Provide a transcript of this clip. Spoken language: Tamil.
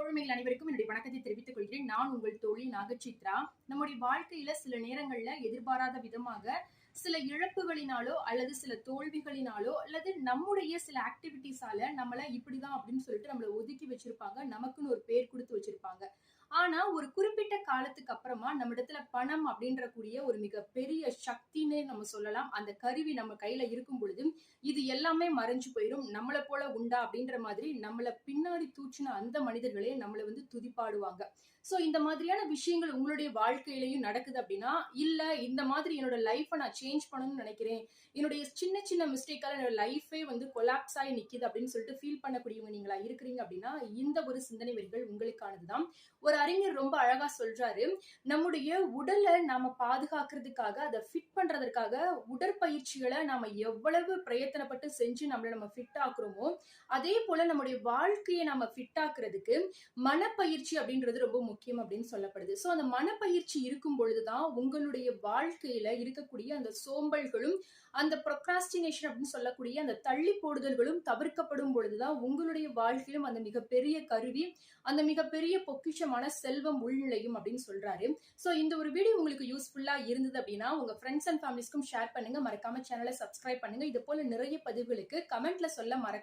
தோழமைகள் அனைவருக்கும் என்னுடைய வணக்கத்தை தெரிவித்துக் கொள்கிறேன். நான் உங்கள் தோழி நாகசித்ரா. நம்முடைய வாழ்க்கையில சில நேரங்கள்ல எதிர்பாராத விதமாக சில இழப்புகளினாலோ அல்லது சில தோல்விகளினாலோ அல்லது நம்முடைய சில ஆக்டிவிட்டிஸால நம்மள இப்படிதான் அப்படின்னு சொல்லிட்டு நம்மள ஒதுக்கி வச்சிருப்பாங்க. நமக்குன்னு ஒரு பேர் கொடுத்து வச்சிருப்பாங்க. ஆனா ஒரு குறிப்பிட்ட காலத்துக்கு அப்புறமா நம்ம இடத்துல பணம் அப்படின்ற கூடிய ஒரு மிகப்பெரிய சக்தின்னு நம்ம சொல்லலாம். அந்த கருவி நம்ம கையில இருக்கும் பொழுது இது எல்லாமே மறைஞ்சு போயிரும். நம்மள போல உண்டா அப்படின்ற மாதிரி நம்மள பின்னாடி தூச்சின அந்த மனிதர்களே நம்மள வந்து துதிப்பாடுவாங்க. சோ இந்த மாதிரியான விஷயங்கள் உங்களுடைய வாழ்க்கையிலயும் நடக்குது அப்படின்னா, இல்ல இந்த மாதிரி என்னோட லைஃப்ப நான் சேஞ்ச் பண்ணணும்னு நினைக்கிறேன். என்னுடைய சின்ன சின்ன மிஸ்டேக்கால என்னோட லைஃபே வந்து கொலாப்ஸ் ஆகி நிக்குது அப்படின்னு சொல்லிட்டு ஃபீல் பண்ணக்கூடியவங்க நீங்களா இருக்கிறீங்க அப்படின்னா, இந்த ஒரு சிந்தனை வரிகள் உங்களுக்கானதுதான். ஒரு அறிஞர் ரொம்ப அழகா சொல்றாரு. நம்முடைய உடல நாம பாதுகாக்கிறதுக்காக, அத ஃபிட் பண்றதற்காக உடற்பயிற்சிகள நாம எவ்வளவு பிரயத்தனப்பட்டு செஞ்சு நம்மள நம்ம ஃபிட் ஆக்குறோமோ, அதே போல நம்முடைய வாழ்க்கைய நாம ஃபிட் ஆக்குறதுக்கு மனப்பயிற்சி அப்படின்றது ரொம்ப முக்கியம் அப்படின்னு சொல்லப்படுது. சோ அந்த மனப்பயிற்சி இருக்கும் பொழுதுதான் உங்களுடைய வாழ்க்கையில இருக்கக்கூடிய அந்த சோம்பல்களும், அந்த ப்ரொக்ராஸ்டினேஷன் அப்படின்னு சொல்லக்கூடிய அந்த தள்ளி போடுதல்களும் தவிர்க்கப்படும் பொழுதுதான் உங்களுடைய வாழ்க்கையிலும் அந்த மிகப்பெரிய கருவி, அந்த மிகப்பெரிய பொக்கிஷமான செல்வம் உள்நுழையும் அப்படின்னு சொல்றாரு. சோ இந்த ஒரு வீடியோ உங்களுக்கு யூஸ்ஃபுல்லா இருந்தது அப்படின்னா உங்க ஃப்ரெண்ட்ஸ் அண்ட் ஃபேமிலிஸ்க்கும் ஷேர் பண்ணுங்க. மறக்காம சேனலை சப்ஸ்கிரைப் பண்ணுங்க. இது போல நிறைய பதிவுகளுக்கு கமெண்ட்ல சொல்ல மறக்க